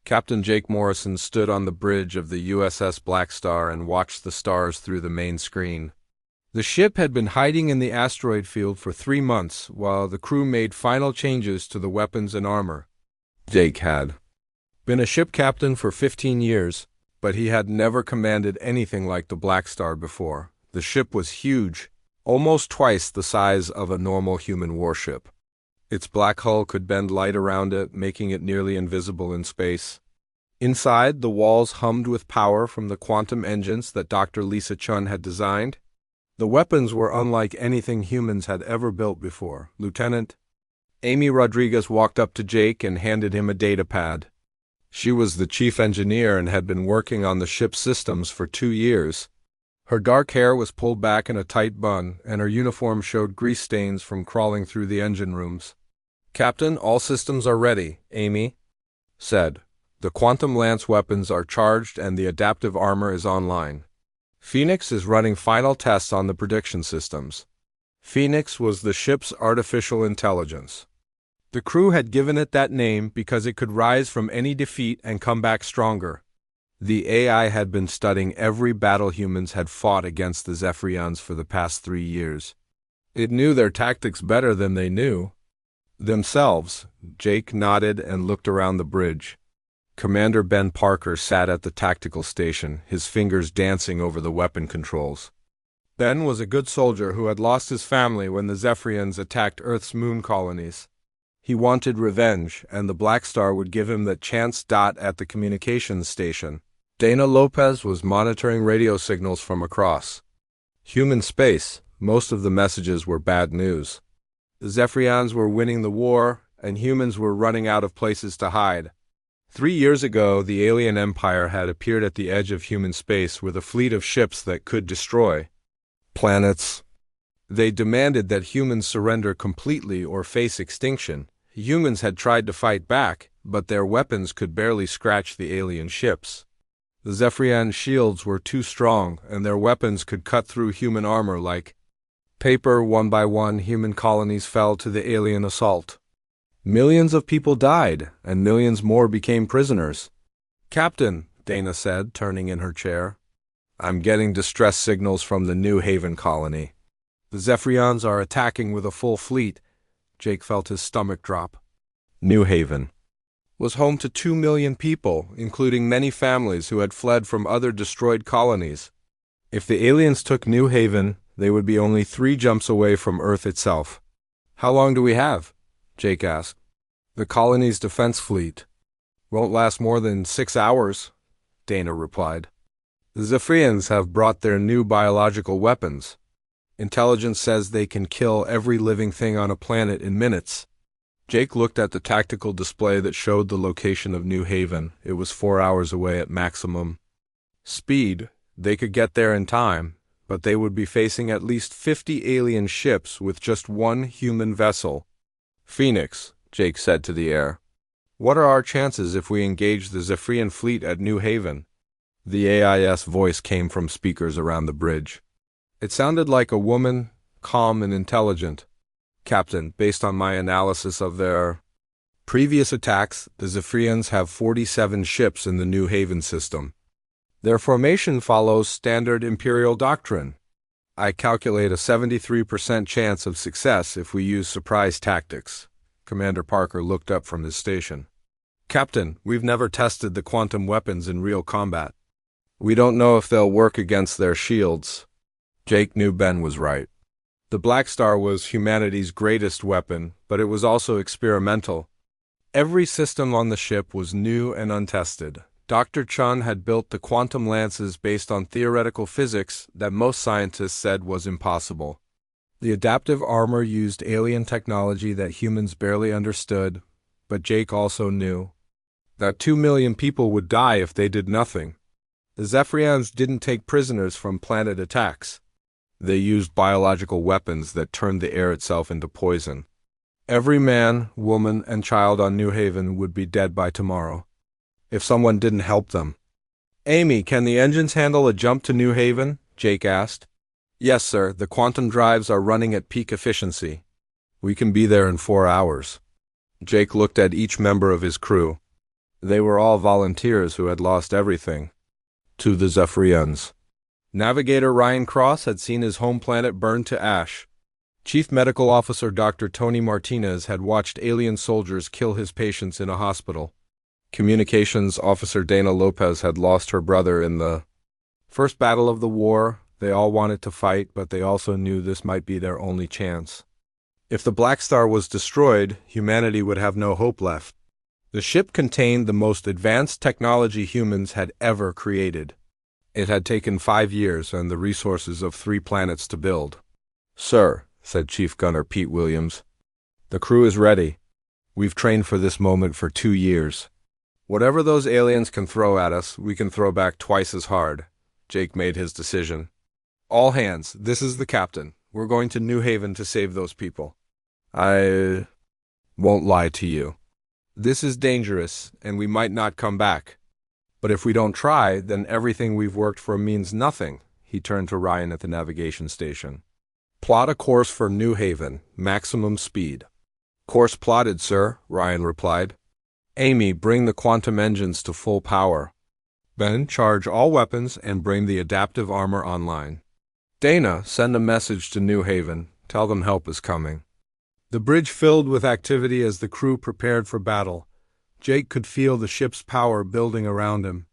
Captain Jake Morrison stood on the bridge of the USS Blackstar and watched the stars through the main screen. The ship had been hiding in the asteroid field for 3 months while the crew made final changes to the weapons and armor. Jake had been a ship captain for 15 years, but he had never commanded anything like the Blackstar before. The ship was huge, almost twice the size of a normal human warship. Its black hull could bend light around it, making it nearly invisible in space. Inside, the walls hummed with power from the quantum engines that Dr. Lisa Chun had designed. The weapons were unlike anything humans had ever built before. Lieutenant Amy Rodriguez walked up to Jake and handed him a data pad. She was the chief engineer and had been working on the ship's systems for 2 years. Her dark hair was pulled back in a tight bun, and her uniform showed grease stains from crawling through the engine rooms. "Captain, all systems are ready," Amy said. "The quantum lance weapons are charged and the adaptive armor is online. Phoenix is running final tests on the prediction systems." Phoenix was the ship's artificial intelligence. The crew had given it that name because it could rise from any defeat and come back stronger. The AI had been studying every battle humans had fought against the Zephyrians for the past 3 years. It knew their tactics better than they knew themselves. Jake nodded and looked around the bridge. Commander Ben Parker sat at the tactical station, his fingers dancing over the weapon controls. Ben was a good soldier who had lost his family when the Zephyrians attacked Earth's moon colonies. He wanted revenge, and the Blackstar would give him the chance. At the communications station, Dana Lopez was monitoring radio signals from across human space. Most of the messages were bad news. The Zephyrians were winning the war, and humans were running out of places to hide. 3 years ago, the alien empire had appeared at the edge of human space with a fleet of ships that could destroy planets. They demanded that humans surrender completely or face extinction. Humans had tried to fight back, but their weapons could barely scratch the alien ships. The Zephyrian shields were too strong, and their weapons could cut through human armor like paper. One by one, human colonies fell to the alien assault. Millions of people died, and millions more became prisoners. "Captain," Dana said, turning in her chair, "I'm getting distress signals from the New Haven colony. The Zephyrians are attacking with a full fleet." Jake felt his stomach drop. New Haven was home to 2 million people, including many families who had fled from other destroyed colonies. If the aliens took New Haven, they would be only 3 jumps away from Earth itself. "How long do we have?" Jake asked. "The colony's defense fleet won't last more than 6 hours, Dana replied. "The Zephyrians have brought their new biological weapons. Intelligence says they can kill every living thing on a planet in minutes." Jake looked at the tactical display that showed the location of New Haven. It was 4 hours away at maximum speed. They could get there in time, but they would be facing at least 50 alien ships with just 1 human vessel. "Phoenix," Jake said to the air. "What are our chances if we engage the Zephyrian fleet at New Haven?" The AIS voice came from speakers around the bridge. It sounded like a woman, calm and intelligent. "Captain, based on my analysis of their previous attacks, the Zephyrians have 47 ships in the New Haven system. Their formation follows standard Imperial doctrine. I calculate a 73% chance of success if we use surprise tactics." Commander Parker looked up from his station. "Captain, we've never tested the quantum weapons in real combat. We don't know if they'll work against their shields." Jake knew Ben was right. The Blackstar was humanity's greatest weapon, but it was also experimental. Every system on the ship was new and untested. Dr. Chun had built the quantum lances based on theoretical physics that most scientists said was impossible. The adaptive armor used alien technology that humans barely understood, but Jake also knew that 2 million people would die if they did nothing. The Zephyrians didn't take prisoners from planet attacks. They used biological weapons that turned the air itself into poison. Every man, woman, and child on New Haven would be dead by tomorrow if someone didn't help them. "Amy, can the engines handle a jump to New Haven?" Jake asked. "Yes, sir. The quantum drives are running at peak efficiency. We can be there in 4 hours." Jake looked at each member of his crew. They were all volunteers who had lost everything. To the Zephyrians. Navigator Ryan Cross had seen his home planet burn to ash. Chief Medical Officer Dr. Tony Martinez had watched alien soldiers kill his patients in a hospital. Communications Officer Dana Lopez had lost her brother in the first battle of the war. They all wanted to fight, but they also knew this might be their only chance. If the Blackstar was destroyed, humanity would have no hope left. The ship contained the most advanced technology humans had ever created. It had taken 5 years and the resources of 3 planets to build. "Sir," said Chief Gunner Pete Williams, "the crew is ready. We've trained for this moment for 2 years. Whatever those aliens can throw at us, we can throw back twice as hard." Jake made his decision. "All hands, this is the captain. We're going to New Haven to save those people. I won't lie to you. This is dangerous, and we might not come back. But if we don't try, then everything we've worked for means nothing." He turned to Ryan at the navigation station. "Plot a course for New Haven, maximum speed." "Course plotted, sir," Ryan replied. "Amy, bring the quantum engines to full power. Ben, charge all weapons and bring the adaptive armor online. Dana, send a message to New Haven. Tell them help is coming." The bridge filled with activity as the crew prepared for battle. Jake could feel the ship's power building around him.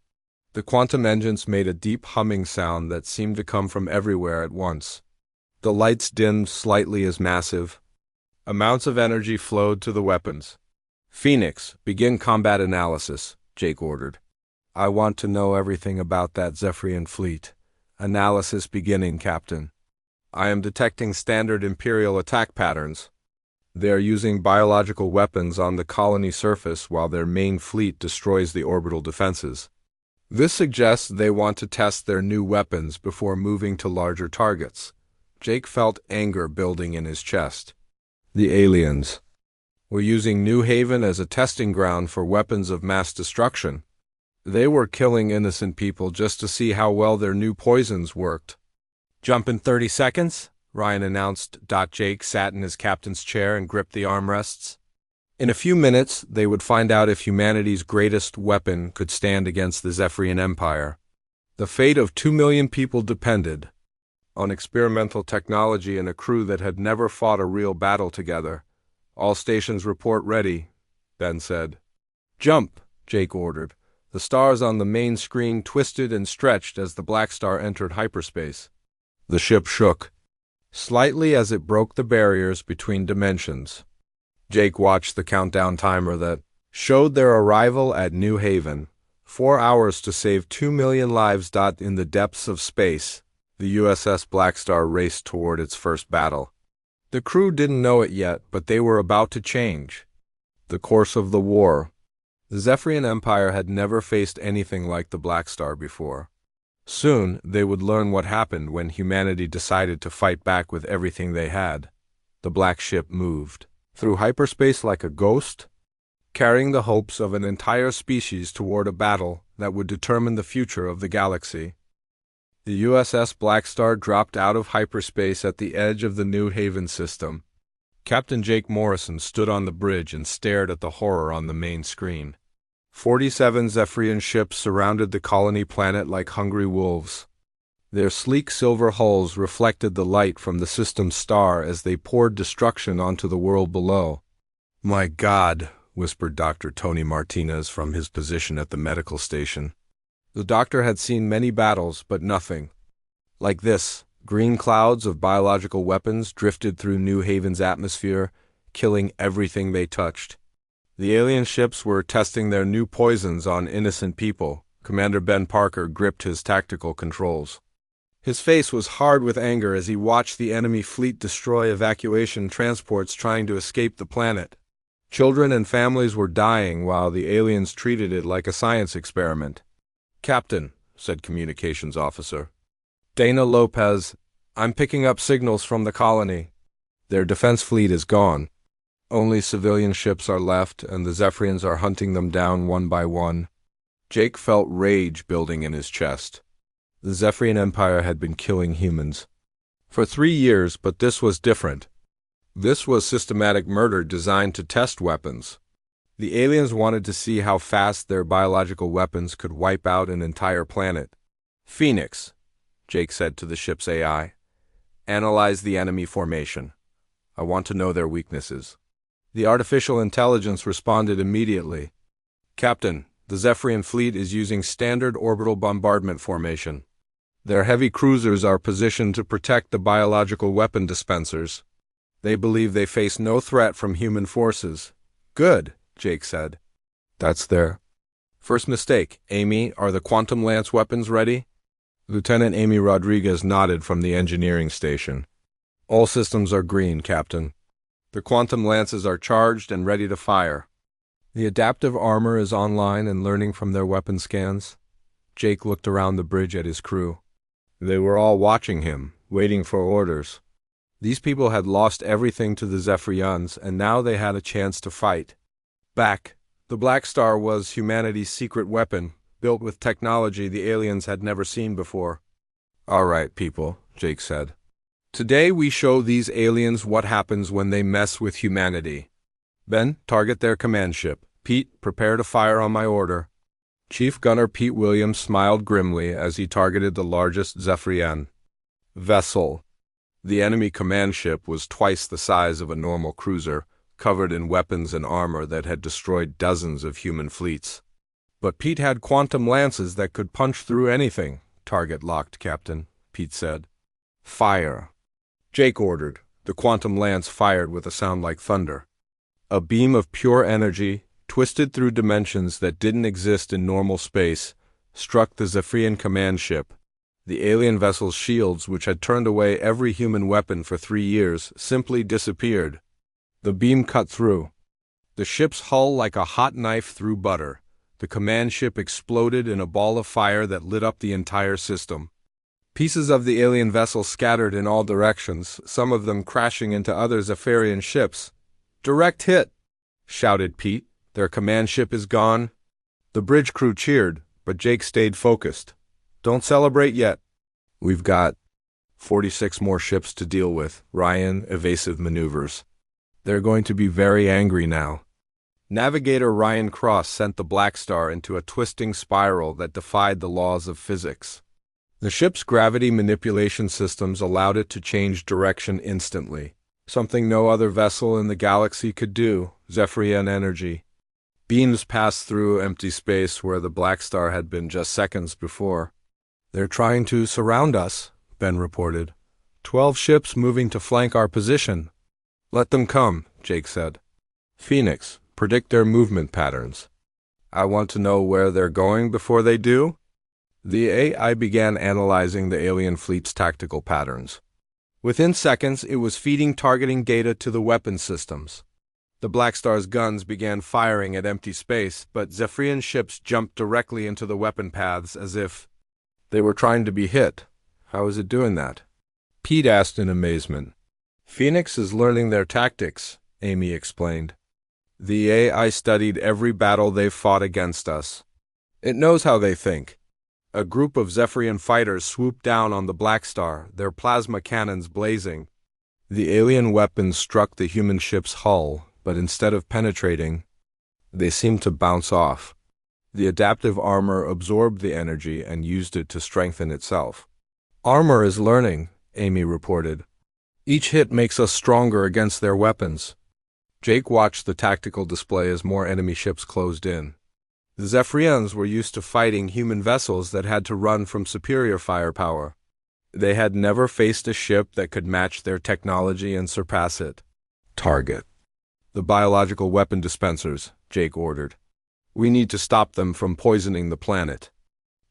The quantum engines made a deep humming sound that seemed to come from everywhere at once. The lights dimmed slightly as massive amounts of energy flowed to the weapons. "Phoenix, begin combat analysis," Jake ordered. "I want to know everything about that Zephyrian fleet. Analysis beginning, Captain. I am detecting standard Imperial attack patterns. They are using biological weapons on the colony surface while their main fleet destroys the orbital defenses. This suggests they want to test their new weapons before moving to larger targets." Jake felt anger building in his chest. The aliens were using New Haven as a testing ground for weapons of mass destruction. They were killing innocent people just to see how well their new poisons worked. "Jump in 30 seconds," Ryan announced. Jake sat in his captain's chair and gripped the armrests. In a few minutes, they would find out if humanity's greatest weapon could stand against the Zephyrian Empire. The fate of 2 million people depended on experimental technology and a crew that had never fought a real battle together. "All stations report ready," Ben said. "Jump," Jake ordered. The stars on the main screen twisted and stretched as the Blackstar entered hyperspace. The ship shook slightly as it broke the barriers between dimensions. Jake watched the countdown timer that showed their arrival at New Haven. 4 hours to save 2 million lives. In the depths of space, the USS Blackstar raced toward its first battle. The crew didn't know it yet, but they were about to change the course of the war. The Zephyrian Empire had never faced anything like the Blackstar before. Soon, they would learn what happened when humanity decided to fight back with everything they had. The black ship moved through hyperspace like a ghost, carrying the hopes of an entire species toward a battle that would determine the future of the galaxy. The USS Blackstar dropped out of hyperspace at the edge of the New Haven system. Captain Jake Morrison stood on the bridge and stared at the horror on the main screen. 47 Zephyrian ships surrounded the colony planet like hungry wolves. Their sleek silver hulls reflected the light from the system's star as they poured destruction onto the world below. "My God," whispered Dr. Tony Martinez from his position at the medical station. The doctor had seen many battles, but nothing like this. Green clouds of biological weapons drifted through New Haven's atmosphere, killing everything they touched. The alien ships were testing their new poisons on innocent people. Commander Ben Parker gripped his tactical controls. His face was hard with anger as he watched the enemy fleet destroy evacuation transports trying to escape the planet. Children and families were dying while the aliens treated it like a science experiment. "Captain," said communications officer Dana Lopez, "I'm picking up signals from the colony. Their defense fleet is gone. Only civilian ships are left, and the Zephyrians are hunting them down one by one." Jake felt rage building in his chest. The Zephyrian Empire had been killing humans for 3 years, but this was different. This was systematic murder designed to test weapons. The aliens wanted to see how fast their biological weapons could wipe out an entire planet. Phoenix, Jake said to the ship's AI, analyze the enemy formation. I want to know their weaknesses. The artificial intelligence responded immediately. Captain, the Zephyrian fleet is using standard orbital bombardment formation. Their heavy cruisers are positioned to protect the biological weapon dispensers. They believe they face no threat from human forces. Good, Jake said. That's their first mistake. Amy, are the quantum lance weapons ready? Lieutenant Amy Rodriguez nodded from the engineering station. All systems are green, Captain. The quantum lances are charged and ready to fire. The adaptive armor is online and learning from their weapon scans. Jake looked around the bridge at his crew. They were all watching him, waiting for orders. These people had lost everything to the Zephyrians, and now they had a chance to fight. Back, the Blackstar was humanity's secret weapon, built with technology the aliens had never seen before. All right, people, Jake said. Today we show these aliens what happens when they mess with humanity. Ben, target their command ship. Pete, prepare to fire on my order. Chief Gunner Pete Williams smiled grimly as he targeted the largest Zephyrian vessel. The enemy command ship was twice the size of a normal cruiser, covered in weapons and armor that had destroyed dozens of human fleets. But Pete had quantum lances that could punch through anything. Target locked, Captain, Pete said. Fire. Jake ordered. The quantum lance fired with a sound like thunder. A beam of pure energy, twisted through dimensions that didn't exist in normal space, struck the Zephyrian command ship. The alien vessel's shields, which had turned away every human weapon for 3 years, simply disappeared. The beam cut through the ship's hull like a hot knife through butter. The command ship exploded in a ball of fire that lit up the entire system. Pieces of the alien vessel scattered in all directions, some of them crashing into other Zephyrian ships. Direct hit, shouted Pete. Their command ship is gone. The bridge crew cheered, but Jake stayed focused. Don't celebrate yet. We've got 46 more ships to deal with. Ryan, evasive maneuvers. They're going to be very angry now. Navigator Ryan Cross sent the Blackstar into a twisting spiral that defied the laws of physics. The ship's gravity manipulation systems allowed it to change direction instantly, something no other vessel in the galaxy could do. Zephyrian energy. Beams passed through empty space where the Blackstar had been just seconds before. They're trying to surround us, Ben reported. 12 ships moving to flank our position. Let them come, Jake said. Phoenix, predict their movement patterns. I want to know where they're going before they do. The AI began analyzing the alien fleet's tactical patterns. Within seconds, it was feeding targeting data to the weapon systems. The Blackstar's guns began firing at empty space, but Zephyrian ships jumped directly into the weapon paths as if they were trying to be hit. How is it doing that? Pete asked in amazement. Phoenix is learning their tactics, Amy explained. The AI studied every battle they've fought against us. It knows how they think. A group of Zephyrian fighters swooped down on the Blackstar, their plasma cannons blazing. The alien weapons struck the human ship's hull, but instead of penetrating, they seemed to bounce off. The adaptive armor absorbed the energy and used it to strengthen itself. Armor is learning, Amy reported. Each hit makes us stronger against their weapons. Jake watched the tactical display as more enemy ships closed in. The Zephyrians were used to fighting human vessels that had to run from superior firepower. They had never faced a ship that could match their technology and surpass it. Target the biological weapon dispensers, Jake ordered. We need to stop them from poisoning the planet.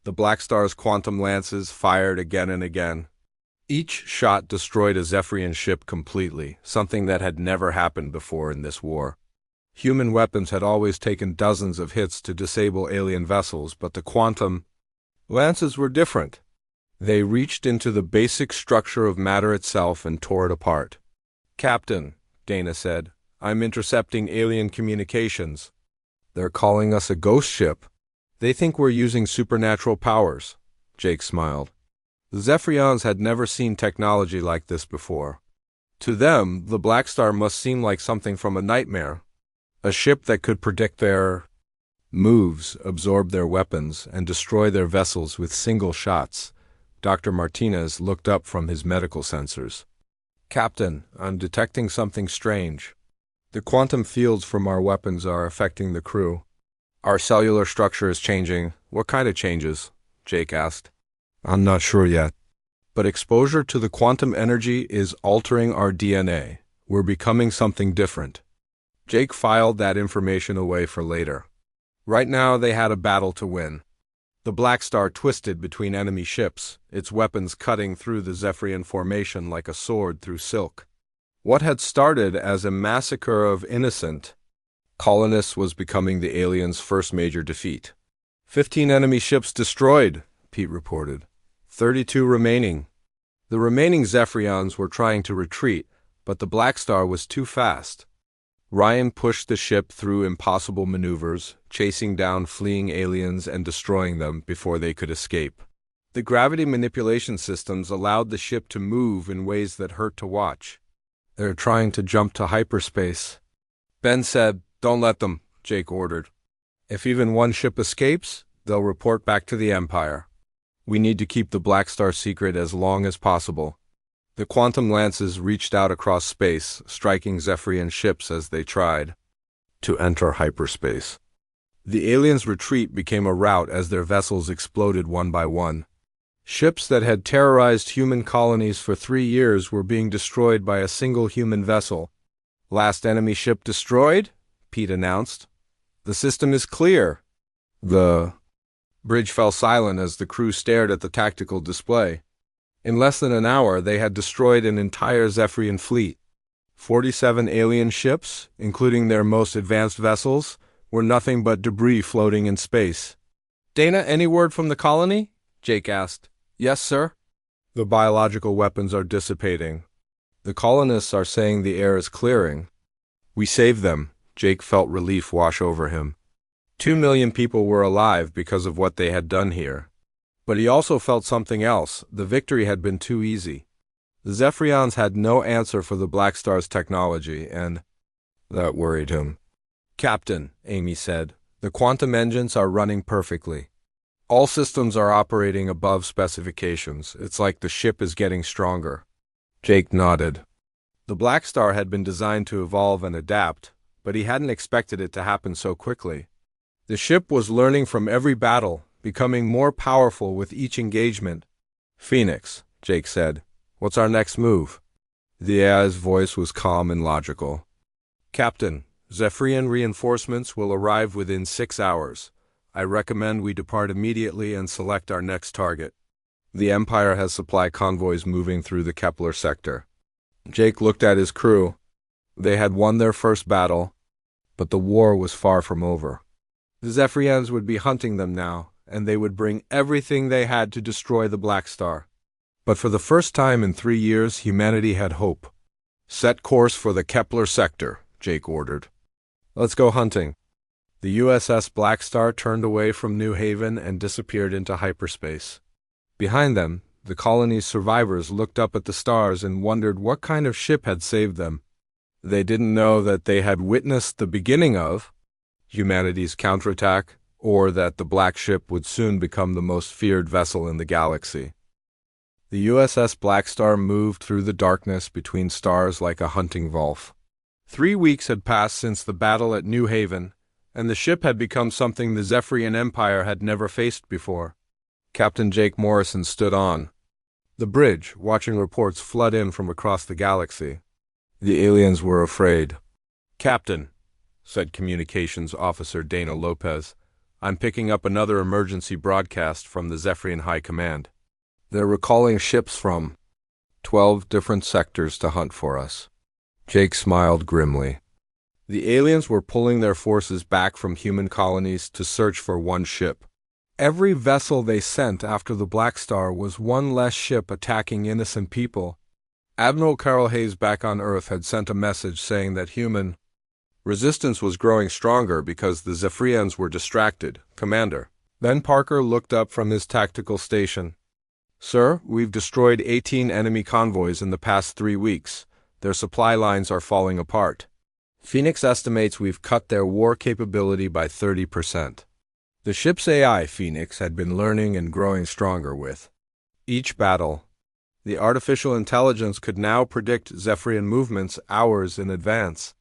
The Blackstar's quantum lances fired again and again. Each shot destroyed a Zephyrian ship completely, something that had never happened before in this war. Human weapons had always taken dozens of hits to disable alien vessels, but the quantum lances were different. They reached into the basic structure of matter itself and tore it apart. Captain, Dana said, I'm intercepting alien communications. They're calling us a ghost ship. They think we're using supernatural powers. Jake smiled. The Zephyrians had never seen technology like this before. To them, the Blackstar must seem like something from a nightmare. A ship that could predict their moves, absorb their weapons, and destroy their vessels with single shots. Dr. Martinez looked up from his medical sensors. Captain, I'm detecting something strange. The quantum fields from our weapons are affecting the crew. Our cellular structure is changing. What kind of changes? Jake asked. I'm not sure yet. But exposure to the quantum energy is altering our DNA. We're becoming something different. Jake filed that information away for later. Right now, they had a battle to win. The Blackstar twisted between enemy ships, its weapons cutting through the Zephyrian formation like a sword through silk. What had started as a massacre of innocent colonists was becoming the aliens' first major defeat. 15 enemy ships destroyed, Pete reported. 32 remaining. The remaining Zephyrians were trying to retreat, but the Blackstar was too fast. Ryan pushed the ship through impossible maneuvers, chasing down fleeing aliens and destroying them before they could escape. The gravity manipulation systems allowed the ship to move in ways that hurt to watch. They're trying to jump to hyperspace. Ben said, "Don't let them," Jake ordered. "If even one ship escapes, they'll report back to the Empire. We need to keep the Blackstar secret as long as possible." The quantum lances reached out across space, striking Zephyrian ships as they tried to enter hyperspace. The aliens' retreat became a rout as their vessels exploded one by one. Ships that had terrorized human colonies for 3 years were being destroyed by a single human vessel. "Last enemy ship destroyed," Pete announced. "The system is clear." The bridge fell silent as the crew stared at the tactical display. In less than an hour, they had destroyed an entire Zephyrian fleet. 47 alien ships, including their most advanced vessels, were nothing but debris floating in space. "Dana, any word from the colony?" Jake asked. "Yes, sir." "The biological weapons are dissipating. The colonists are saying the air is clearing." "We saved them." Jake felt relief wash over him. 2 million people were alive because of what they had done here. But he also felt something else. The victory had been too easy. The Zephyrians had no answer for the Blackstar's technology, and that worried him. "Captain," Amy said, "the quantum engines are running perfectly. All systems are operating above specifications. It's like the ship is getting stronger." Jake nodded. The Blackstar had been designed to evolve and adapt, but he hadn't expected it to happen so quickly. The ship was learning from every battle, becoming more powerful with each engagement. "Phoenix," Jake said, "what's our next move?" The AI's voice was calm and logical. "Captain, Zephyrian reinforcements will arrive within 6 hours. I recommend we depart immediately and select our next target. The Empire has supply convoys moving through the Kepler sector." Jake looked at his crew. They had won their first battle, but the war was far from over. The Zephyrians would be hunting them now, and they would bring everything they had to destroy the Blackstar. But for the first time in 3 years, humanity had hope. "Set course for the Kepler sector," Jake ordered. "Let's go hunting." The USS Blackstar turned away from New Haven and disappeared into hyperspace. Behind them, the colony's survivors looked up at the stars and wondered what kind of ship had saved them. They didn't know that they had witnessed the beginning of humanity's counterattack, or that the Black Ship would soon become the most feared vessel in the galaxy. The USS Blackstar moved through the darkness between stars like a hunting wolf. 3 weeks had passed since the battle at New Haven, and the ship had become something the Zephyrian Empire had never faced before. Captain Jake Morrison stood on the bridge, watching reports flood in from across the galaxy. The aliens were afraid. "Captain," said Communications Officer Dana Lopez, "I'm picking up another emergency broadcast from the Zephyrian High Command. They're recalling ships from 12 different sectors to hunt for us." Jake smiled grimly. The aliens were pulling their forces back from human colonies to search for one ship. Every vessel they sent after the Blackstar was one less ship attacking innocent people. Admiral Carol Hayes back on Earth had sent a message saying that human resistance was growing stronger because the Zephyrians were distracted, Commander. Then Parker looked up from his tactical station. "Sir, we've destroyed 18 enemy convoys in the past 3 weeks. Their supply lines are falling apart." Phoenix estimates we've cut their war capability by 30%. The ship's AI, Phoenix, had been learning and growing stronger with each battle. The artificial intelligence could now predict Zephyrian movements hours in advance.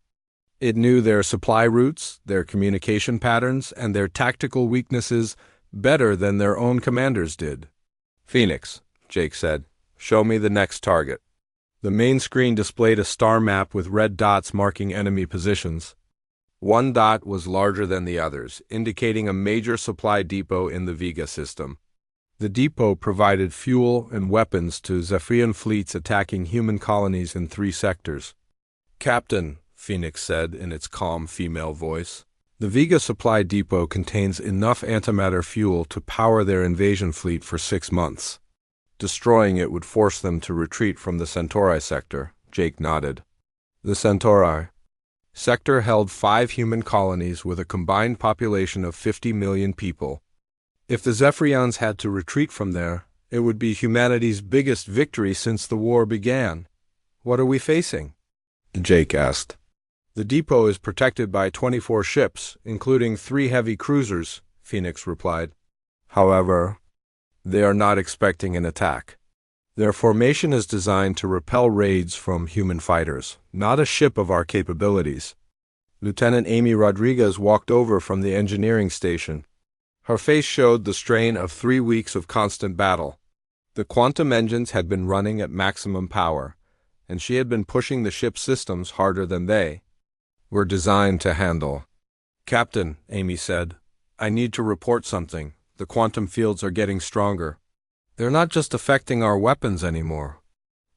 It knew their supply routes, their communication patterns, and their tactical weaknesses better than their own commanders did. "Phoenix," Jake said, "show me the next target." The main screen displayed a star map with red dots marking enemy positions. One dot was larger than the others, indicating a major supply depot in the Vega system. The depot provided fuel and weapons to Zephyrian fleets attacking human colonies in 3 sectors. "Captain," Phoenix said in its calm female voice, "the Vega supply depot contains enough antimatter fuel to power their invasion fleet for 6 months. Destroying it would force them to retreat from the Centauri sector." Jake nodded. The Centauri sector held 5 human colonies with a combined population of 50 million people. If the Zephyrians had to retreat from there, it would be humanity's biggest victory since the war began. "What are we facing?" Jake asked. "The depot is protected by 24 ships, including 3 heavy cruisers," Phoenix replied. "However, they are not expecting an attack. Their formation is designed to repel raids from human fighters, not a ship of our capabilities." Lieutenant Amy Rodriguez walked over from the engineering station. Her face showed the strain of 3 weeks of constant battle. The quantum engines had been running at maximum power, and she had been pushing the ship's systems harder than they were designed to handle. "Captain," Amy said, "I need to report something. The quantum fields are getting stronger. They're not just affecting our weapons anymore.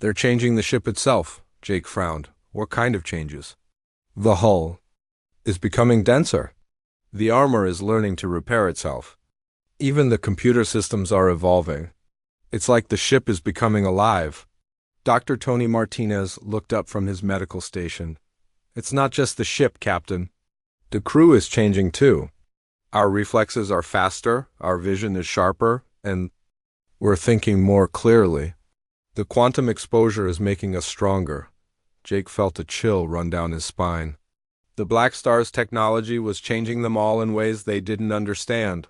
They're changing the ship itself." Jake frowned. "What kind of changes?" "The hull is becoming denser. The armor is learning to repair itself. Even the computer systems are evolving. It's like the ship is becoming alive." Dr. Tony Martinez looked up from his medical station. "It's not just the ship, Captain. The crew is changing too. Our reflexes are faster, our vision is sharper, and we're thinking more clearly. The quantum exposure is making us stronger." Jake felt a chill run down his spine. The Blackstar's technology was changing them all in ways they didn't understand.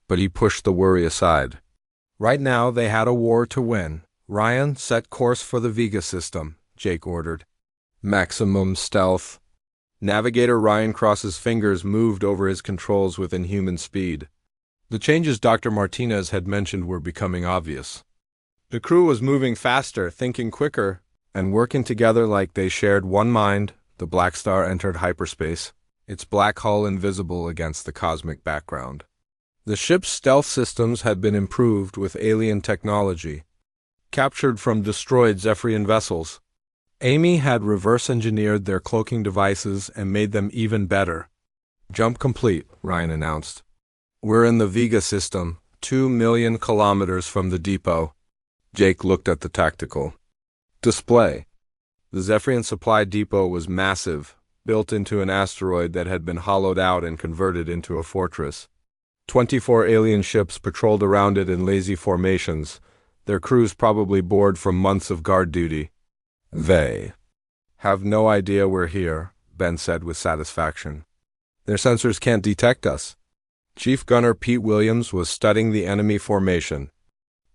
But he pushed the worry aside. Right now they had a war to win. "Ryan, set course for the Vega system," Jake ordered. "Maximum stealth." Navigator Ryan Cross's fingers moved over his controls with inhuman speed. The changes Dr. Martinez had mentioned were becoming obvious. The crew was moving faster, thinking quicker, and working together like they shared one mind. The Blackstar entered hyperspace, its black hull invisible against the cosmic background. The ship's stealth systems had been improved with alien technology, captured from destroyed Zephyrian vessels. Amy had reverse-engineered their cloaking devices and made them even better. "Jump complete," Ryan announced. "We're in the Vega system, 2 million kilometers from the depot." Jake looked at the tactical display. The Zephyrian supply depot was massive, built into an asteroid that had been hollowed out and converted into a fortress. 24 alien ships patrolled around it in lazy formations, their crews probably bored from months of guard duty. "They have no idea we're here," Ben said with satisfaction. "Their sensors can't detect us." Chief Gunner Pete Williams was studying the enemy formation.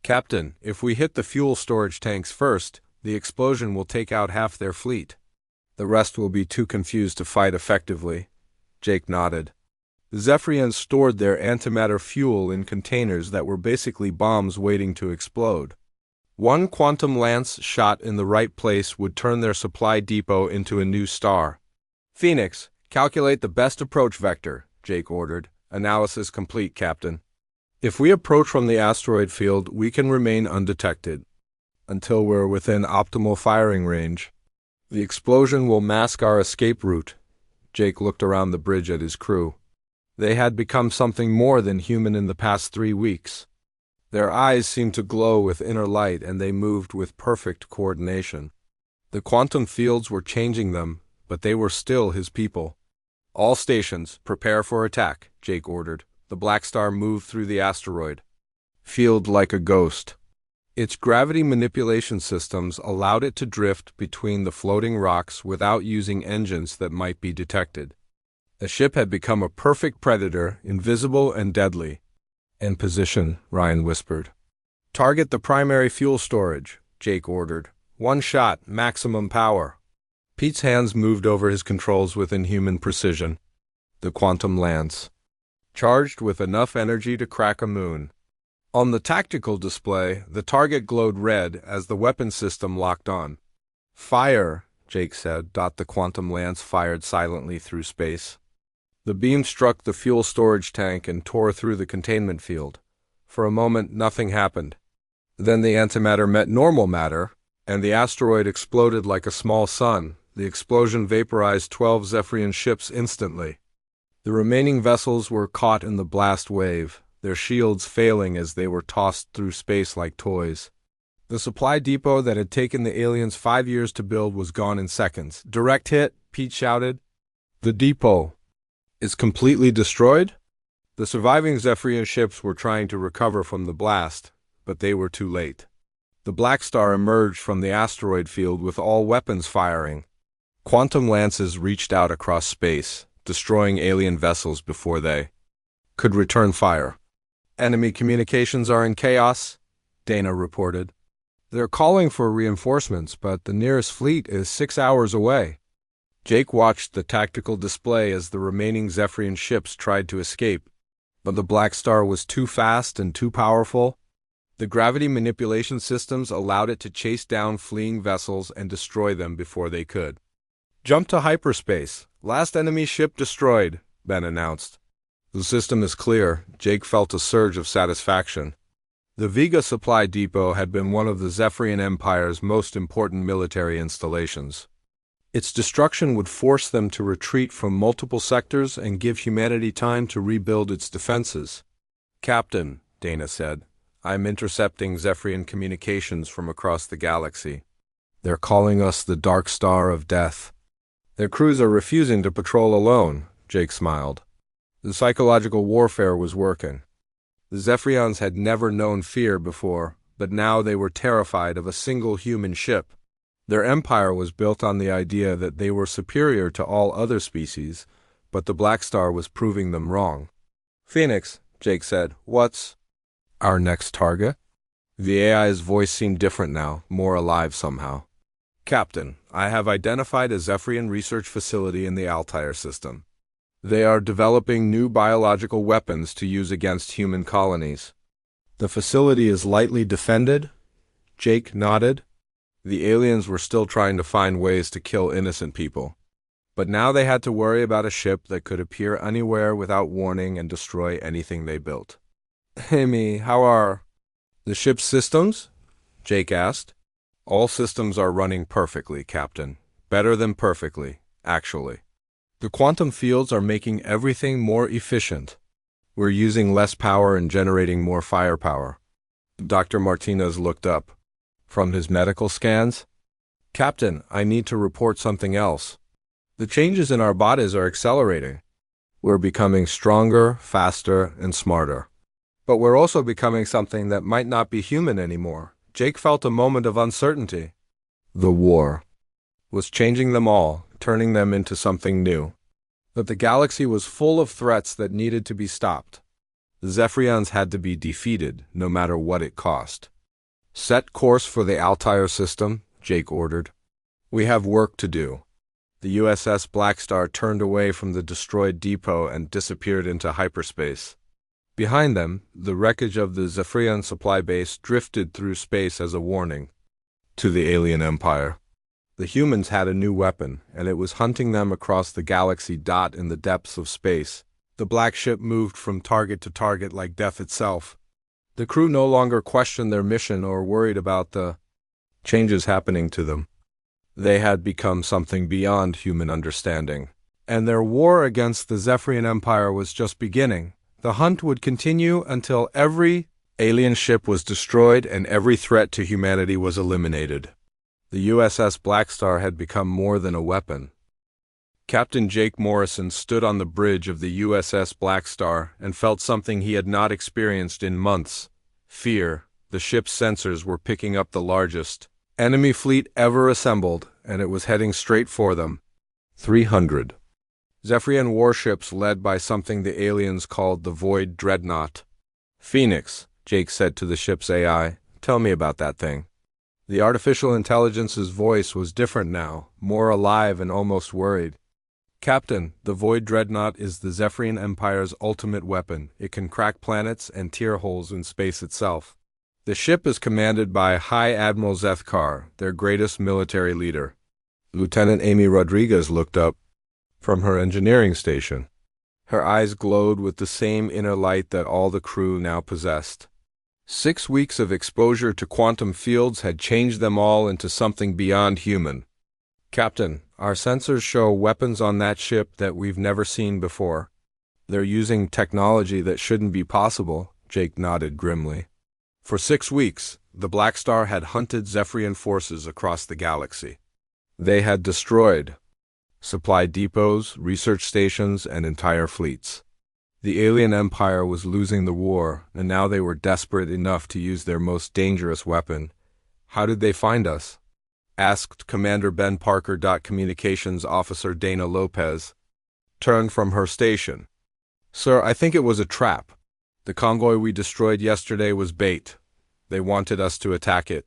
"Captain, if we hit the fuel storage tanks first, the explosion will take out half their fleet. The rest will be too confused to fight effectively." Jake nodded. The Zephyrians stored their antimatter fuel in containers that were basically bombs waiting to explode. One quantum lance shot in the right place would turn their supply depot into a new star. "Phoenix, calculate the best approach vector," Jake ordered. "Analysis complete, Captain. If we approach from the asteroid field, we can remain undetected until we're within optimal firing range. The explosion will mask our escape route." Jake looked around the bridge at his crew. They had become something more than human in the past 3 weeks. Their eyes seemed to glow with inner light, and they moved with perfect coordination. The quantum fields were changing them, but they were still his people. "All stations, prepare for attack," Jake ordered. The Blackstar moved through the asteroid field like a ghost. Its gravity manipulation systems allowed it to drift between the floating rocks without using engines that might be detected. The ship had become a perfect predator, invisible and deadly. "In position," Ryan whispered. "Target the primary fuel storage," Jake ordered. "One shot, maximum power." Pete's hands moved over his controls with inhuman precision. The quantum lance, charged with enough energy to crack a moon. On the tactical display, the target glowed red as the weapon system locked on. "Fire," Jake said. The quantum lance fired silently through space. The beam struck the fuel storage tank and tore through the containment field. For a moment, nothing happened. Then the antimatter met normal matter, and the asteroid exploded like a small sun. The explosion vaporized 12 Zephyrian ships instantly. The remaining vessels were caught in the blast wave, their shields failing as they were tossed through space like toys. The supply depot that had taken the aliens 5 years to build was gone in seconds. "Direct hit," Pete shouted. "The depot is completely destroyed?" The surviving Zephyrian ships were trying to recover from the blast, but they were too late. The Blackstar emerged from the asteroid field with all weapons firing. Quantum lances reached out across space, destroying alien vessels before they could return fire. "Enemy communications are in chaos," Dana reported. "They're calling for reinforcements, but the nearest fleet is 6 hours away." Jake watched the tactical display as the remaining Zephyrian ships tried to escape, but the Blackstar was too fast and too powerful. The gravity manipulation systems allowed it to chase down fleeing vessels and destroy them before they could. "Jump to hyperspace. Last enemy ship destroyed," Ben announced. "The system is clear." Jake felt a surge of satisfaction. The Vega Supply Depot had been one of the Zephyrian Empire's most important military installations. Its destruction would force them to retreat from multiple sectors and give humanity time to rebuild its defenses. "Captain," Dana said, "I'm intercepting Zephyrian communications from across the galaxy. They're calling us the Dark Star of Death. Their crews are refusing to patrol alone," Jake smiled. The psychological warfare was working. The Zephyrians had never known fear before, but now they were terrified of a single human ship. Their empire was built on the idea that they were superior to all other species, but the Blackstar was proving them wrong. "Phoenix," Jake said, "what's our next target?" The AI's voice seemed different now, more alive somehow. "Captain, I have identified a Zephyrian research facility in the Altair system. They are developing new biological weapons to use against human colonies. The facility is lightly defended." Jake nodded. The aliens were still trying to find ways to kill innocent people. But now they had to worry about a ship that could appear anywhere without warning and destroy anything they built. "Amy, how are the ship's systems?" Jake asked. "All systems are running perfectly, Captain. Better than perfectly, actually. The quantum fields are making everything more efficient. We're using less power and generating more firepower." Dr. Martinez looked up from his medical scans. "Captain, I need to report something else. The changes in our bodies are accelerating. We're becoming stronger, faster, and smarter. But we're also becoming something that might not be human anymore." Jake felt a moment of uncertainty. The war was changing them all, turning them into something new. But the galaxy was full of threats that needed to be stopped. The Zephyrians had to be defeated, no matter what it cost. "Set course for the Altair system," Jake ordered. "We have work to do." The USS Blackstar turned away from the destroyed depot and disappeared into hyperspace. Behind them, the wreckage of the Zephyrian supply base drifted through space as a warning to the alien empire. The humans had a new weapon, and it was hunting them across the galaxy in the depths of space. The black ship moved from target to target like death itself. The crew no longer questioned their mission or worried about the changes happening to them. They had become something beyond human understanding. And their war against the Zephyrian Empire was just beginning. The hunt would continue until every alien ship was destroyed and every threat to humanity was eliminated. The USS Blackstar had become more than a weapon. Captain Jake Morrison stood on the bridge of the USS Blackstar and felt something he had not experienced in months: fear, The ship's sensors were picking up the largest enemy fleet ever assembled, and it was heading straight for them. 300 Zephyrian warships led by something the aliens called the Void Dreadnought. "Phoenix," Jake said to the ship's AI, "tell me about that thing." The artificial intelligence's voice was different now, more alive and almost worried. "Captain, the Void Dreadnought is the Zephyrian Empire's ultimate weapon. It can crack planets and tear holes in space itself. The ship is commanded by High Admiral Zethkar, their greatest military leader." Lieutenant Amy Rodriguez looked up from her engineering station. Her eyes glowed with the same inner light that all the crew now possessed. 6 weeks of exposure to quantum fields had changed them all into something beyond human. "Captain, our sensors show weapons on that ship that we've never seen before. They're using technology that shouldn't be possible," Jake nodded grimly. For 6 weeks, the Blackstar had hunted Zephyrian forces across the galaxy. They had destroyed supply depots, research stations, and entire fleets. The alien empire was losing the war, and now they were desperate enough to use their most dangerous weapon. "How did they find us?" asked Commander Ben Parker. Communications Officer Dana Lopez turned from her station. "Sir, I think it was a trap. The convoy we destroyed yesterday was bait. They wanted us to attack it.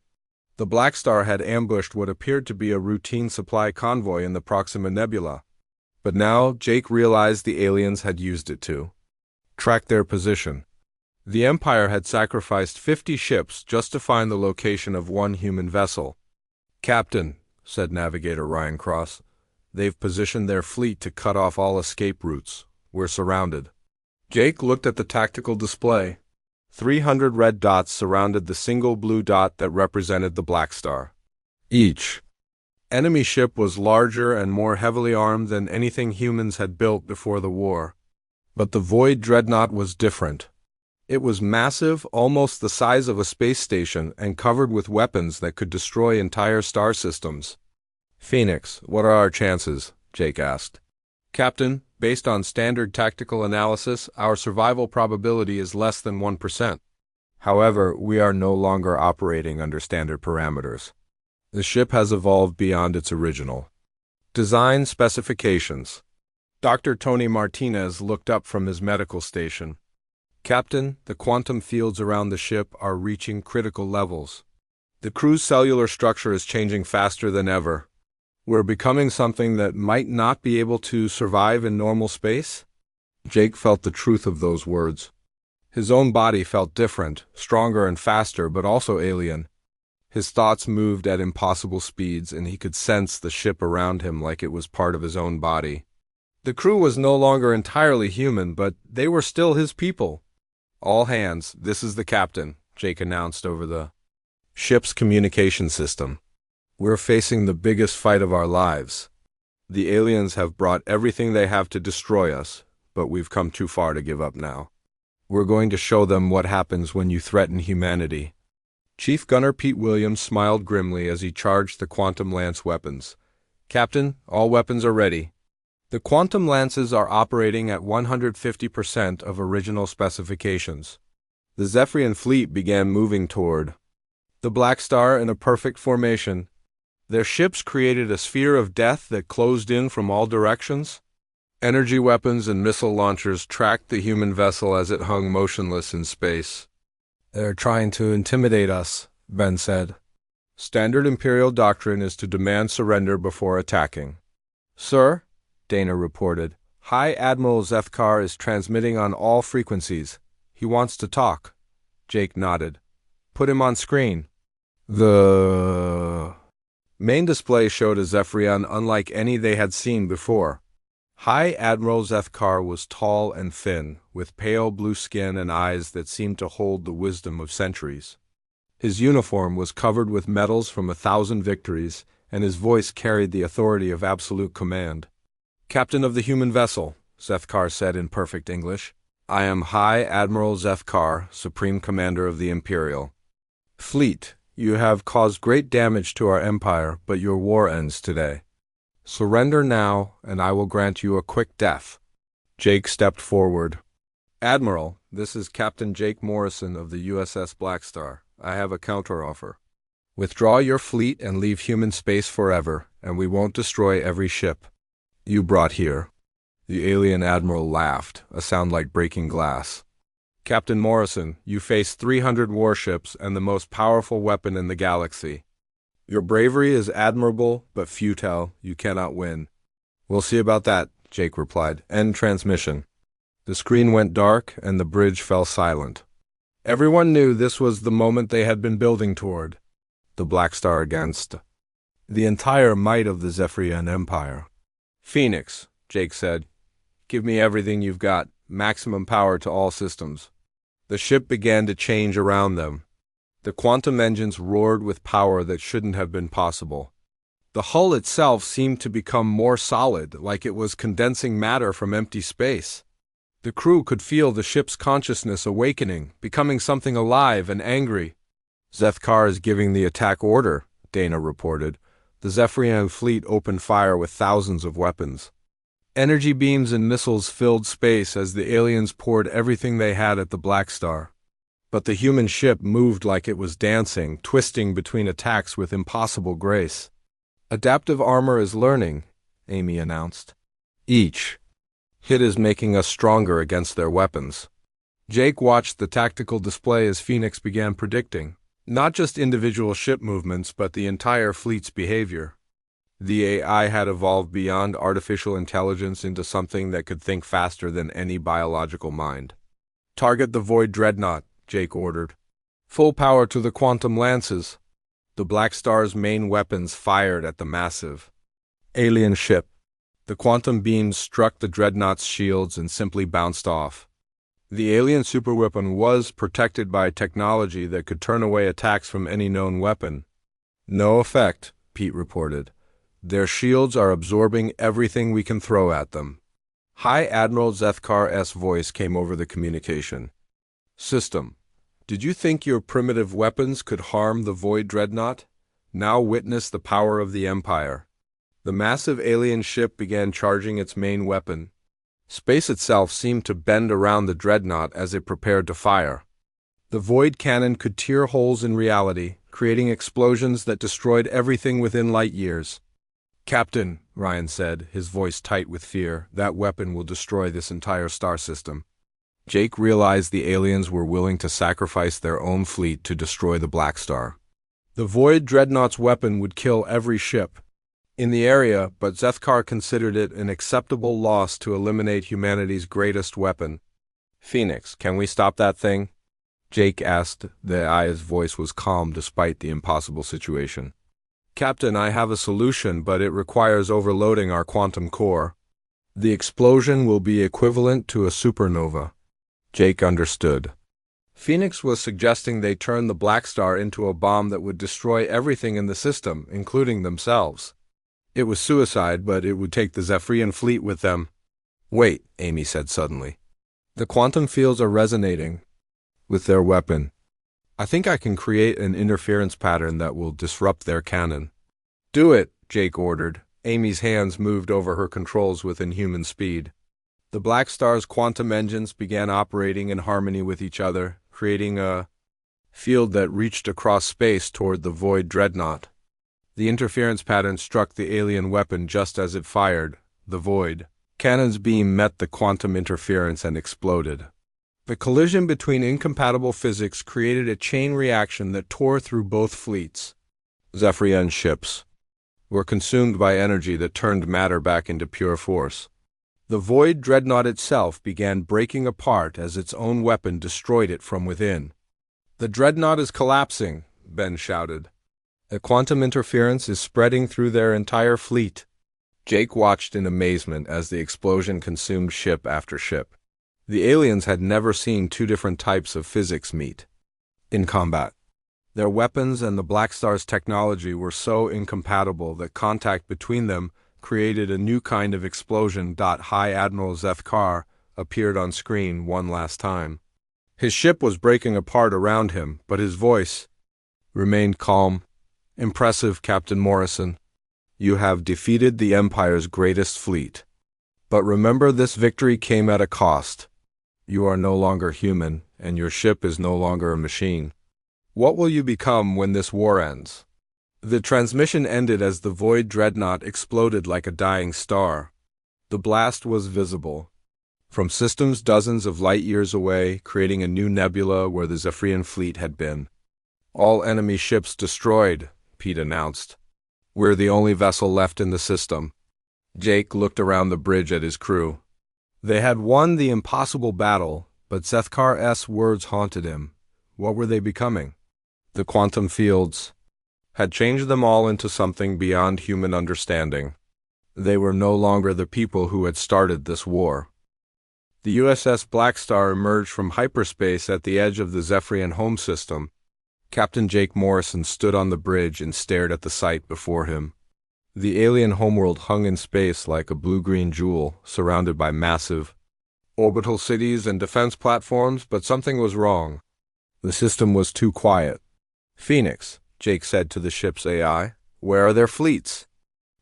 The Blackstar had ambushed what appeared to be a routine supply convoy in the Proxima Nebula. But now Jake realized the aliens had used it to track their position. The Empire had sacrificed 50 ships just to find the location of one human vessel. "Captain," said Navigator Ryan Cross, "they've positioned their fleet to cut off all escape routes. We're surrounded." Jake looked at the tactical display. 300 red dots surrounded the single blue dot that represented the Blackstar. Each enemy ship was larger and more heavily armed than anything humans had built before the war. But the Void Dreadnought was different. It was massive, almost the size of a space station, and covered with weapons that could destroy entire star systems. "Phoenix, what are our chances?" Jake asked. "Captain, based on standard tactical analysis, our survival probability is less than 1%. However, we are no longer operating under standard parameters. The ship has evolved beyond its original design specifications." Dr. Tony Martinez looked up from his medical station. "Captain, the quantum fields around the ship are reaching critical levels. The crew's cellular structure is changing faster than ever. We're becoming something that might not be able to survive in normal space." Jake felt the truth of those words. His own body felt different, stronger and faster, but also alien. His thoughts moved at impossible speeds, and he could sense the ship around him like it was part of his own body. The crew was no longer entirely human, but they were still his people. "All hands, this is the captain," Jake announced over the ship's communication system. "We're facing the biggest fight of our lives. The aliens have brought everything they have to destroy us, but we've come too far to give up now. We're going to show them what happens when you threaten humanity." Chief Gunner Pete Williams smiled grimly as he charged the Quantum Lance weapons. "Captain, all weapons are ready." The Quantum Lances are operating at 150% of original specifications. The Zephyrian fleet began moving toward the Blackstar in a perfect formation. Their ships created a sphere of death that closed in from all directions. Energy weapons and missile launchers tracked the human vessel as it hung motionless in space. "They're trying to intimidate us," Ben said. "Standard Imperial doctrine is to demand surrender before attacking." "Sir," Dana reported, "High Admiral Zethkar is transmitting on all frequencies. He wants to talk." Jake nodded. "Put him on screen." The main display showed a Zephyrian unlike any they had seen before. High Admiral Zethkar was tall and thin, with pale blue skin and eyes that seemed to hold the wisdom of centuries. His uniform was covered with medals from 1,000 victories, and his voice carried the authority of absolute command. "Captain of the human vessel," Zethkar said in perfect English, "I am High Admiral Zethkar, Supreme Commander of the Imperial Fleet. You have caused great damage to our empire, but your war ends today. Surrender now, and I will grant you a quick death." Jake stepped forward. "Admiral, this is Captain Jake Morrison of the USS Blackstar. I have a counteroffer. Withdraw your fleet and leave human space forever, and we won't destroy every ship you brought here." The alien admiral laughed, a sound like breaking glass. "Captain Morrison, you face 300 warships and the most powerful weapon in the galaxy. Your bravery is admirable, but futile. You cannot win." "We'll see about that," Jake replied. "End transmission." The screen went dark, and the bridge fell silent. Everyone knew this was the moment they had been building toward. The Blackstar against the entire might of the Zephyrian Empire. "Phoenix," Jake said, "give me everything you've got. Maximum power to all systems." The ship began to change around them. The quantum engines roared with power that shouldn't have been possible. The hull itself seemed to become more solid, like it was condensing matter from empty space. The crew could feel the ship's consciousness awakening, becoming something alive and angry. "Zethkar is giving the attack order," Dana reported. The Zephyrian fleet opened fire with thousands of weapons. Energy beams and missiles filled space as the aliens poured everything they had at the Blackstar. But the human ship moved like it was dancing, twisting between attacks with impossible grace. "Adaptive armor is learning," Amy announced. "Each hit is making us stronger against their weapons." Jake watched the tactical display as Phoenix began predicting, not just individual ship movements, but the entire fleet's behavior. The AI had evolved beyond artificial intelligence into something that could think faster than any biological mind. "Target the Void Dreadnought," Jake ordered. "Full power to the quantum lances." The Blackstar's main weapons fired at the massive alien ship. The quantum beams struck the Dreadnought's shields and simply bounced off. The alien superweapon was protected by technology that could turn away attacks from any known weapon. "No effect," Pete reported. "Their shields are absorbing everything we can throw at them." High Admiral Zethkar's voice came over the communication. "System, did you think your primitive weapons could harm the Void Dreadnought? Now witness the power of the Empire." The massive alien ship began charging its main weapon. Space itself seemed to bend around the Dreadnought as it prepared to fire. The Void cannon could tear holes in reality, creating explosions that destroyed everything within light years. "Captain," Ryan said, his voice tight with fear, "that weapon will destroy this entire star system." Jake realized the aliens were willing to sacrifice their own fleet to destroy the Blackstar. The Void Dreadnought's weapon would kill every ship in the area, but Zethkar considered it an acceptable loss to eliminate humanity's greatest weapon. "Phoenix, can we stop that thing?" Jake asked. The AI's voice was calm despite the impossible situation. "Captain, I have a solution, but it requires overloading our quantum core. The explosion will be equivalent to a supernova." Jake understood. Phoenix was suggesting they turn the Blackstar into a bomb that would destroy everything in the system, including themselves. It was suicide, but it would take the Zephyrian fleet with them. "Wait," Amy said suddenly. "The quantum fields are resonating with their weapon. I think I can create an interference pattern that will disrupt their cannon." "Do it," Jake ordered. Amy's hands moved over her controls with inhuman speed. The Blackstar's quantum engines began operating in harmony with each other, creating a field that reached across space toward the Void Dreadnought. The interference pattern struck the alien weapon just as it fired. The Void cannon's beam met the quantum interference and exploded. The collision between incompatible physics created a chain reaction that tore through both fleets. Zephyrian ships were consumed by energy that turned matter back into pure force. The Void Dreadnought itself began breaking apart as its own weapon destroyed it from within. "The Dreadnought is collapsing," Ben shouted. "A quantum interference is spreading through their entire fleet." Jake watched in amazement as the explosion consumed ship after ship. The aliens had never seen two different types of physics meet in combat. Their weapons and the Blackstar's technology were so incompatible that contact between them created a new kind of explosion. High Admiral Zethkar appeared on screen one last time. His ship was breaking apart around him, but his voice remained calm. "Impressive, Captain Morrison. You have defeated the Empire's greatest fleet. But remember, this victory came at a cost. You are no longer human, and your ship is no longer a machine." What will you become when this war ends? The transmission ended as the void dreadnought exploded like a dying star. The blast was visible from systems dozens of light years away, creating a new nebula where the Zephyrian fleet had been. All enemy ships destroyed, Pete announced. We're the only vessel left in the system. Jake looked around the bridge at his crew. They had won the impossible battle, but Sethkar's words haunted him. What were they becoming? The quantum fields had changed them all into something beyond human understanding. They were no longer the people who had started this war. The USS Blackstar emerged from hyperspace at the edge of the Zephyrian home system. Captain Jake Morrison stood on the bridge and stared at the sight before him. The alien homeworld hung in space like a blue-green jewel, surrounded by massive orbital cities and defense platforms, but something was wrong. The system was too quiet. "Phoenix," Jake said to the ship's AI, "where are their fleets?"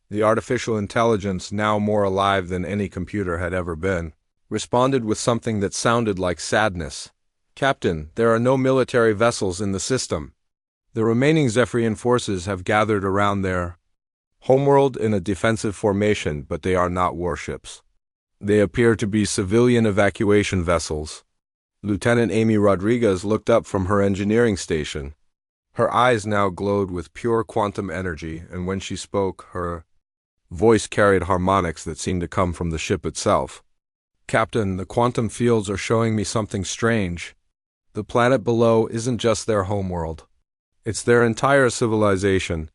The artificial intelligence, now more alive than any computer had ever been, responded with something that sounded like sadness. "Captain, there are no military vessels in the system. The remaining Zephyrian forces have gathered around their homeworld in a defensive formation, but they are not warships. They appear to be civilian evacuation vessels." Lieutenant Amy Rodriguez looked up from her engineering station. Her eyes now glowed with pure quantum energy, and when she spoke, her voice carried harmonics that seemed to come from the ship itself. "Captain, the quantum fields are showing me something strange. The planet below isn't just their homeworld. It's their entire civilization.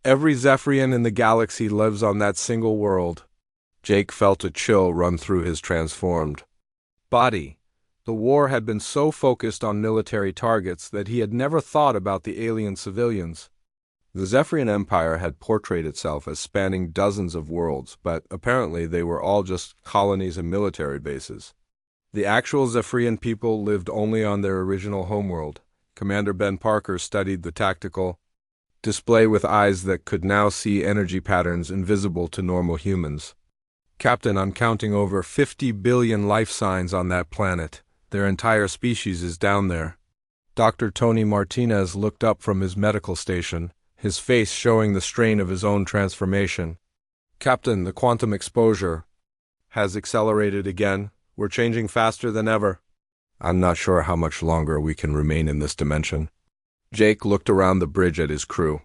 Every Zephyrian in the galaxy lives on that single world." Jake felt a chill run through his transformed body. The war had been so focused on military targets that he had never thought about the alien civilians. The Zephyrian Empire had portrayed itself as spanning dozens of worlds, but apparently they were all just colonies and military bases. The actual Zephyrian people lived only on their original homeworld. Commander Ben Parker studied the tactical display with eyes that could now see energy patterns invisible to normal humans. "Captain, I'm counting over 50 billion life signs on that planet. Their entire species is down there." Dr. Tony Martinez looked up from his medical station, his face showing the strain of his own transformation. "Captain, the quantum exposure has accelerated again. We're changing faster than ever. I'm not sure how much longer we can remain in this dimension." Jake looked around the bridge at his crew.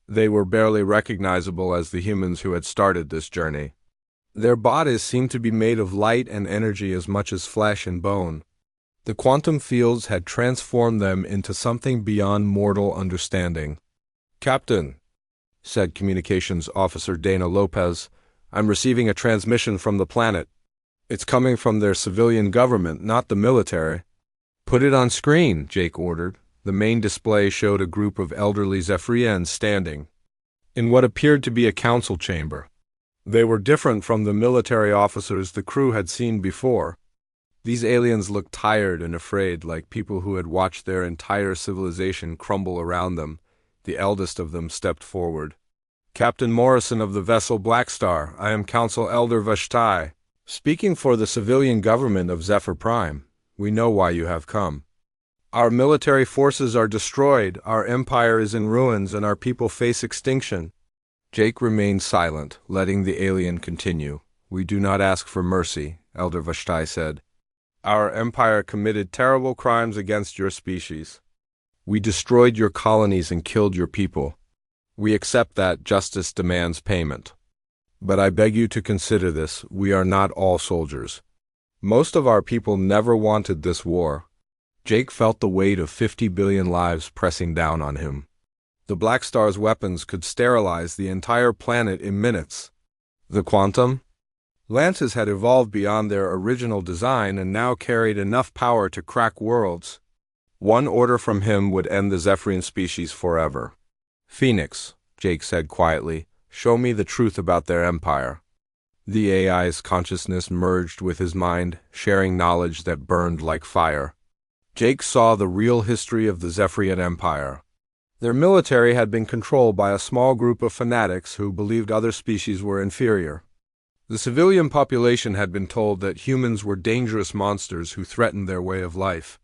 They were barely recognizable as the humans who had started this journey. Their bodies seemed to be made of light and energy as much as flesh and bone. The quantum fields had transformed them into something beyond mortal understanding. "Captain," said Communications Officer Dana Lopez, "I'm receiving a transmission from the planet. It's coming from their civilian government, not the military." "Put it on screen," Jake ordered. The main display showed a group of elderly Zephyrians standing in what appeared to be a council chamber. They were different from the military officers the crew had seen before. These aliens looked tired and afraid, like people who had watched their entire civilization crumble around them. The eldest of them stepped forward. "Captain Morrison of the vessel Blackstar, I am Council Elder Vashtai, speaking for the civilian government of Zephyr Prime. We know why you have come. Our military forces are destroyed, our empire is in ruins, and our people face extinction." Jake remained silent, letting the alien continue. "We do not ask for mercy," Elder Vashtai said. "Our empire committed terrible crimes against your species. We destroyed your colonies and killed your people. We accept that justice demands payment. But I beg you to consider this, we are not all soldiers. Most of our people never wanted this war." Jake felt the weight of 50 billion lives pressing down on him. The Blackstar's weapons could sterilize the entire planet in minutes. The quantum lances had evolved beyond their original design and now carried enough power to crack worlds. One order from him would end the Zephyrian species forever. "Phoenix," Jake said quietly, "show me the truth about their empire." The AI's consciousness merged with his mind, sharing knowledge that burned like fire. Jake saw the real history of the Zephyrian Empire. Their military had been controlled by a small group of fanatics who believed other species were inferior. The civilian population had been told that humans were dangerous monsters who threatened their way of life.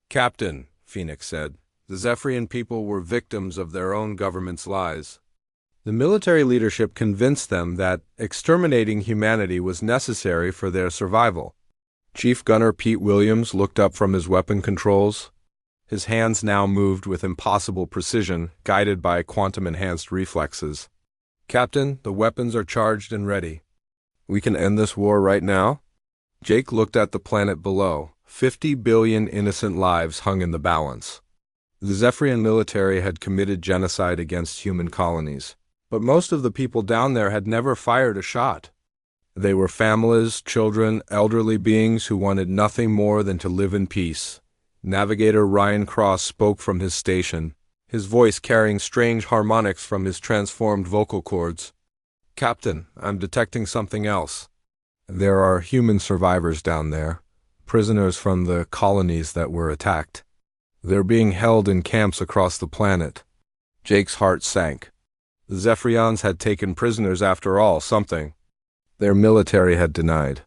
"Captain," Phoenix said, The Zephyrian people were victims of their own government's lies. The military leadership convinced them that exterminating humanity was necessary for their survival. Chief Gunner Pete Williams looked up from his weapon controls. His hands now moved with impossible precision, guided by quantum-enhanced reflexes. "Captain, the weapons are charged and ready. We can end this war right now?" Jake looked at the planet below. 50 billion innocent lives hung in the balance. The Zephyrian military had committed genocide against human colonies, but most of the people down there had never fired a shot. They were families, children, elderly beings who wanted nothing more than to live in peace. Navigator Ryan Cross spoke from his station, his voice carrying strange harmonics from his transformed vocal cords. "Captain, I'm detecting something else. There are human survivors down there, prisoners from the colonies that were attacked. They're being held in camps across the planet." Jake's heart sank. The Zephyrians had taken prisoners after all, something their military had denied.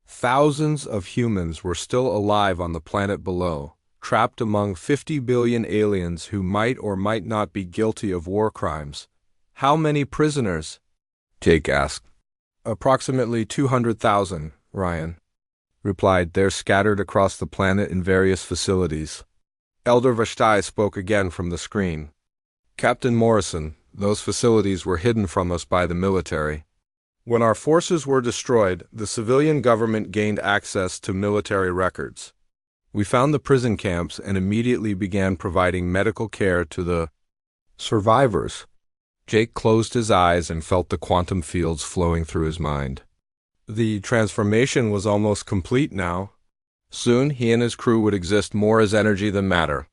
Thousands of humans were still alive on the planet below, trapped among 50 billion aliens who might or might not be guilty of war crimes. "How many prisoners?" Jake asked. "Approximately 200,000, Ryan replied. "They're scattered across the planet in various facilities." Elder Vashtai spoke again from the screen. "Captain Morrison, those facilities were hidden from us by the military. When our forces were destroyed, the civilian government gained access to military records. We found the prison camps and immediately began providing medical care to the survivors." Jake closed his eyes and felt the quantum fields flowing through his mind. The transformation was almost complete now. Soon he and his crew would exist more as energy than matter.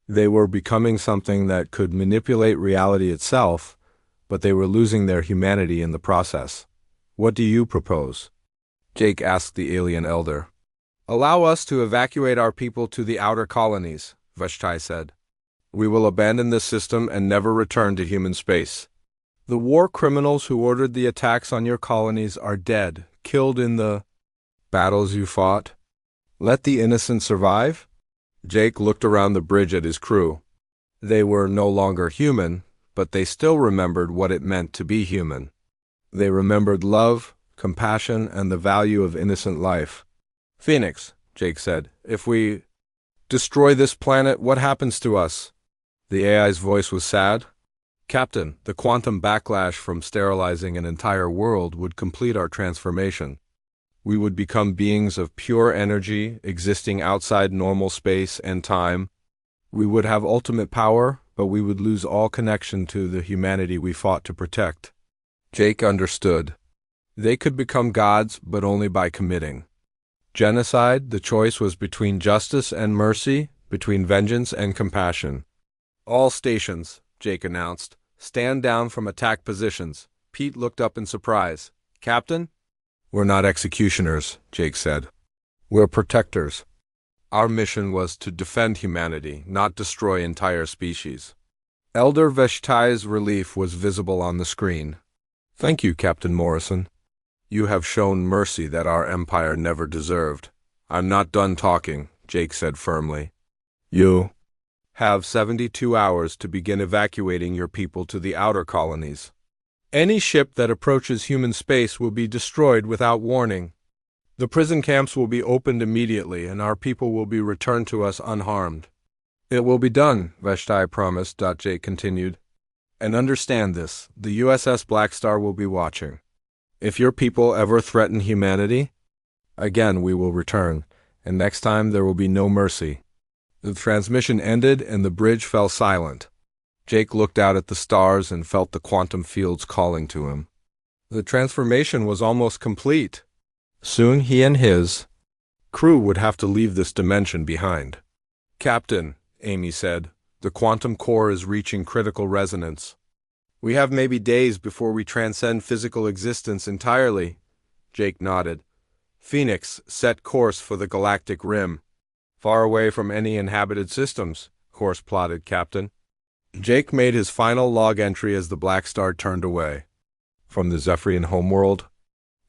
They were becoming something that could manipulate reality itself, but they were losing their humanity in the process. "What do you propose?" Jake asked the alien elder. "Allow us to evacuate our people to the outer colonies," Vashtai said. "We will abandon this system and never return to human space. The war criminals who ordered the attacks on your colonies are dead, killed in the battles you fought. Let the innocent survive?" Jake looked around the bridge at his crew. They were no longer human, but they still remembered what it meant to be human. They remembered love, compassion, and the value of innocent life. "Phoenix," Jake said, "if we destroy this planet, what happens to us?" The AI's voice was sad. "Captain, the quantum backlash from sterilizing an entire world would complete our transformation. We would become beings of pure energy, existing outside normal space and time. We would have ultimate power, but we would lose all connection to the humanity we fought to protect." Jake understood. They could become gods, but only by committing genocide. The choice was between justice and mercy, between vengeance and compassion. "All stations," Jake announced, "stand down from attack positions." Pete looked up in surprise. "Captain?" "We're not executioners," Jake said. "We're protectors. Our mission was to defend humanity, not destroy entire species." Elder Veshtai's relief was visible on the screen. "Thank you, Captain Morrison. You have shown mercy that our empire never deserved." "I'm not done talking," Jake said firmly. "You have 72 hours to begin evacuating your people to the outer colonies. Any ship that approaches human space will be destroyed without warning. The prison camps will be opened immediately, and our people will be returned to us unharmed." "It will be done," Vashtai promised. Jake continued. "And understand this, the USS Blackstar will be watching. If your people ever threaten humanity, again we will return, and next time there will be no mercy." The transmission ended and the bridge fell silent. Jake looked out at the stars and felt the quantum fields calling to him. The transformation was almost complete. Soon he and his crew would have to leave this dimension behind. "Captain," Amy said, "the quantum core is reaching critical resonance. We have maybe days before we transcend physical existence entirely." Jake nodded. "Phoenix, set course for the galactic rim. Far away from any inhabited systems," course plotted Captain. Jake made his final log entry as the Blackstar turned away. From the Zephyrian homeworld,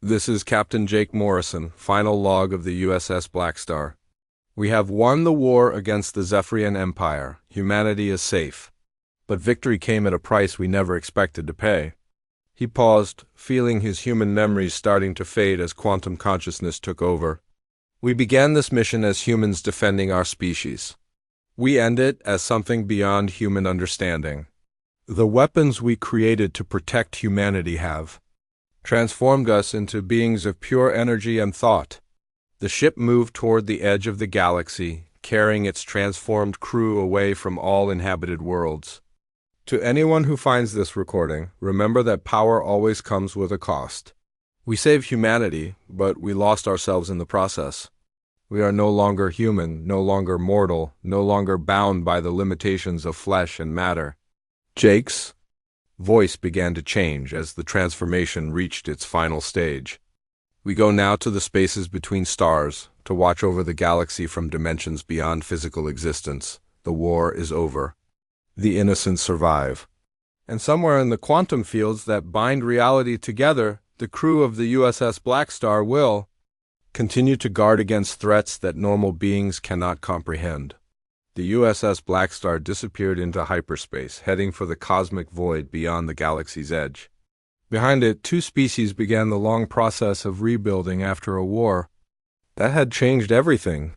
"This is Captain Jake Morrison, final log of the USS Blackstar. We have won the war against the Zephyrian Empire. Humanity is safe. But victory came at a price we never expected to pay. He paused, feeling his human memories starting to fade as quantum consciousness took over. We began this mission as humans defending our species. We end it as something beyond human understanding. The weapons we created to protect humanity have transformed us into beings of pure energy and thought. The ship moved toward the edge of the galaxy, carrying its transformed crew away from all inhabited worlds. To anyone who finds this recording, remember that power always comes with a cost. We saved humanity, but we lost ourselves in the process. We are no longer human, no longer mortal, no longer bound by the limitations of flesh and matter. Jake's voice began to change as the transformation reached its final stage. We go now to the spaces between stars, to watch over the galaxy from dimensions beyond physical existence. The war is over. The innocent survive. And somewhere in the quantum fields that bind reality together, the crew of the USS Blackstar will continue to guard against threats that normal beings cannot comprehend. The USS Blackstar disappeared into hyperspace, heading for the cosmic void beyond the galaxy's edge. Behind it, two species began the long process of rebuilding after a war that had changed everything.